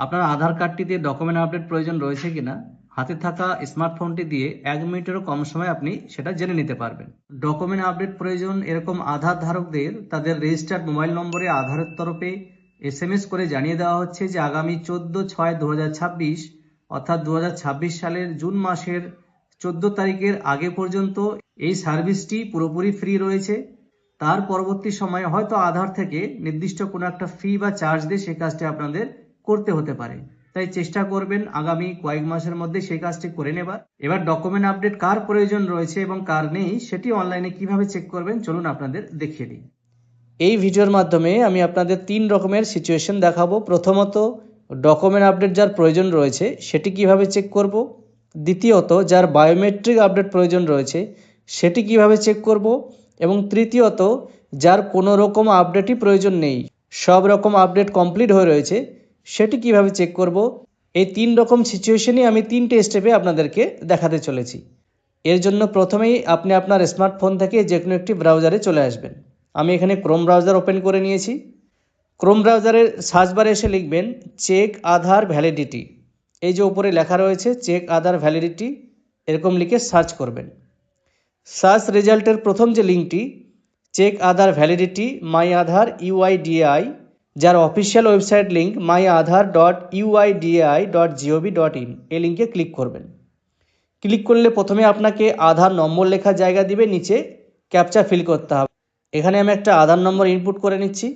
আপনার আধার কার্ডটিতে document update প্রয়োজন রয়েছে কিনা হাতে থাকা স্মার্টফোনটি দিয়ে 1 মিনিটেরও কম সময় আপনি সেটা জেনে নিতে পারবেন। ডকুমেন্ট আপডেট প্রয়োজন এরকম আধার ধারকদের তাদের রেজিস্টার্ড মোবাইল নম্বরে আধারের তরফে SMS করে জানিয়ে দেওয়া হচ্ছে যে আগামী 14/6/2026 অর্থাৎ 2026 সালের জুন মাসের 14 তারিখের আগে পর্যন্ত এই সার্ভিসটি পুরোপুরি ফ্রি রয়েছে। তার পরবর্তী সময়ে হয়তো আধার থেকে নির্দিষ্ট কোনো একটা ফি বা চার্জ দিয়ে সেই কাজটি আপনাদের করতে হতে পারে। তাই চেষ্টা করবেন আগামী কয়েক মাসের মধ্যে সেই কাজটি করে নেবার। এবার ডকুমেন্ট আপডেট কার প্রয়োজন রয়েছে এবং কার নেই সেটি অনলাইনে কিভাবে চেক করবেন চলুন আপনাদের দেখিয়ে দিই। এই ভিডিওর মাধ্যমে আমি আপনাদের 3 রকমের সিচুয়েশন দেখাবো। প্রথমত, ডকুমেন্ট আপডেট যার প্রয়োজন রয়েছে সেটি কিভাবে চেক করব। দ্বিতীয়ত, যার বায়োমেট্রিক আপডেট প্রয়োজন রয়েছে সেটি কিভাবে চেক করব। এবং তৃতীয়ত, যার কোনো রকম আপডেটই প্রয়োজন নেই, সব রকম আপডেট কমপ্লিট হয়ে রয়েছে, সেটি কিভাবে চেক করব। এই 3 রকম সিচুয়েশনই আমি 3টে স্টেপে আপনাদেরকে দেখাতে চলেছি। এর জন্য প্রথমেই আপনি আপনার স্মার্টফোন থেকে যে কোনো একটি ব্রাউজারে চলে আসবেন। আমি এখানে ক্রোম ব্রাউজার ওপেন করে নিয়েছি। ক্রোম ব্রাউজারের সার্চ বারে এসে লিখবেন চেক আধার ভ্যালিডিটি। এই যে উপরে লেখা রয়েছে চেক আধার ভ্যালিডিটি, এরকম লিখে সার্চ করবেন। সার্চ রেজাল্টের প্রথম যে লিঙ্কটি চেক আধার ভ্যালিডিটি মাই আধার UIDAI, যার অফিসিয়াল ওয়েবসাইট লিঙ্ক myAadhar.uidai.gov.in, এই লিঙ্কে ক্লিক করবেন। ক্লিক করলে প্রথমে আপনাকে আধার নম্বর লেখার জায়গা দিবে, নিচে ক্যাপচা ফিল করতে হবে। এখানে আমি একটা আধার নম্বর ইনপুট করে নিচ্ছি।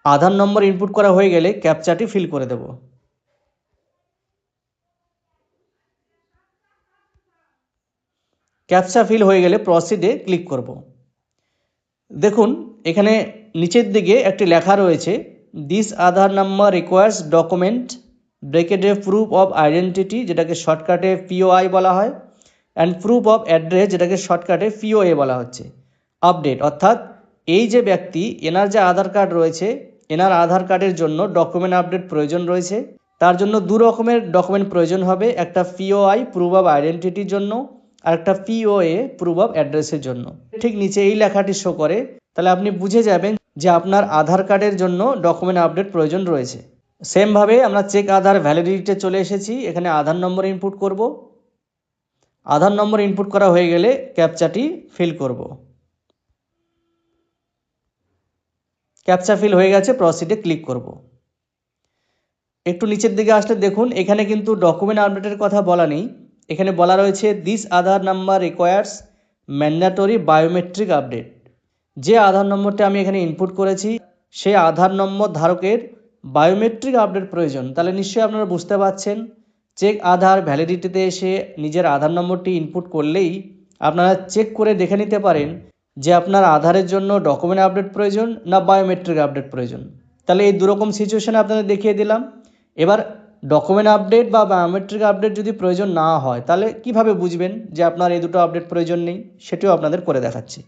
আধার নম্বর ইনপুট করা হয়ে গেলে ক্যাপচাটি ফিল করে দেব। ক্যাপচা ফিল হয়ে গেলে প্রসিডে ক্লিক করব। দেখুন এখানে নিচের দিকে একটি লেখা রয়েছে this Aadhaar number requires document ব্রেকেটে প্রুফ অফ আইডেন্টিটি, যেটাকে শর্টকাটে POI বলা হয়, অ্যান্ড প্রুফ অফ অ্যাড্রেস, যেটাকে শর্টকাটে POA বলা হচ্ছে। আপডেট অর্থাৎ এই যে ব্যক্তি, এনার যে আধার কার্ড রয়েছে, এনার আধার কার্ডের জন্য ডকুমেন্ট আপডেট প্রয়োজন রয়েছে। তার জন্য 2 রকমের ডকুমেন্ট প্রয়োজন হবে, একটা POI প্রুফ অফ আইডেন্টিটির জন্য আর একটা POA প্রুফ অফ অ্যাড্রেসের জন্য। ঠিক নিচে এই লেখাটি শো করে, তাহলে আপনি বুঝে যাবেন যে আপনার আধার কার্ডের জন্য ডকুমেন্ট আপডেট প্রয়োজন রয়েছে। সেমভাবে আমরা চেক আধার ভ্যালিডিটিতে চলে এসেছি। এখানে আধার নম্বর ইনপুট করব। আধার নম্বর ইনপুট করা হয়ে গেলে ক্যাপচাটি ফিল করব। ক্যাপচা ফিল হয়ে গেছে, প্রসিডে ক্লিক করব। একটু নিচের দিকে আসলে দেখুন এখানে কিন্তু ডকুমেন্ট আপডেটের কথা বলা নেই। এখানে বলা রয়েছে this Aadhaar number requires mandatory biometric update. যে আধার নম্বরটা আমি এখানে ইনপুট করেছি সেই আধার নম্বর ধারকের বায়োমেট্রিক আপডেট প্রয়োজন। তাহলে নিশ্চয়ই আপনারা বুঝতে পারছেন, চেক আধার ভ্যালিডিটিতে এসে নিজের আধার নম্বরটি ইনপুট করলেই আপনারা চেক করে দেখে নিতে পারেন যে আপনার আধারের জন্য ডকুমেন্ট আপডেট প্রয়োজন না বায়োমেট্রিক আপডেট প্রয়োজন। তাহলে এই 2 রকম সিচুয়েশানে আপনাদের দেখিয়ে দিলাম। এবার ডকুমেন্ট আপডেট বা বায়োমেট্রিক আপডেট যদি প্রয়োজন না হয় তাহলে কিভাবে বুঝবেন যে আপনার এই দুটো আপডেট প্রয়োজন নেই, সেটিও আপনাদের করে দেখাচ্ছি।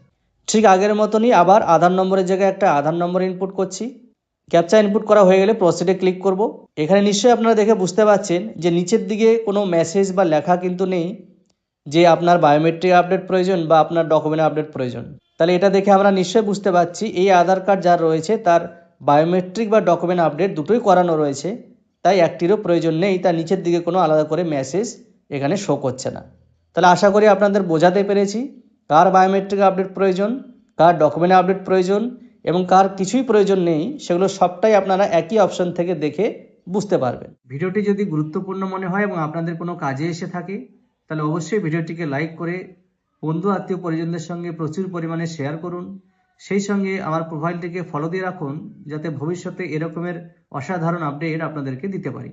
ঠিক আগের মতনই আবার আধার নম্বরের জায়গায় একটা আধার নম্বর ইনপুট করছি। ক্যাপচা ইনপুট করা হয়ে গেলে প্রসিডে ক্লিক করব। এখানে নিশ্চয়ই আপনারা দেখে বুঝতে পারছেন যে নিচের দিকে কোনো মেসেজ বা লেখা কিন্তু নেই যে আপনার বায়োমেট্রিক আপডেট প্রয়োজন বা আপনার ডকুমেন্ট আপডেট প্রয়োজন। তাহলে এটা দেখে আমরা নিশ্চয়ই বুঝতে পারছি এই আধার কার্ড যার রয়েছে তার বায়োমেট্রিক বা ডকুমেন্ট আপডেট দুটোই করানো রয়েছে, তাই একটিরও প্রয়োজন নেই। তার নিচের দিকে কোনো আলাদা করে মেসেজ এখানে শো করছে না। তাহলে আশা করি আপনাদের বোঝাতে পেরেছি কার বায়োমেট্রিক আপডেট প্রয়োজন, কার ডকুমেন্ট আপডেট প্রয়োজন এবং কার কিছুই প্রয়োজন নেই, সেগুলো সবটাই আপনারা একই অপশন থেকে দেখে বুঝতে পারবেন। ভিডিওটি যদি গুরুত্বপূর্ণ মনে হয় এবং আপনাদের কোনো কাজে এসে থাকে তাহলে অবশ্যই ভিডিওটিকে লাইক করে বন্ধু আত্মীয় পরিজনদের সঙ্গে প্রচুর পরিমাণে শেয়ার করুন। সেই সঙ্গে আমার প্রোফাইলটিকে ফলো দিয়ে রাখুন যাতে ভবিষ্যতে এরকমের অসাধারণ আপডেট আপনাদেরকে দিতে পারি।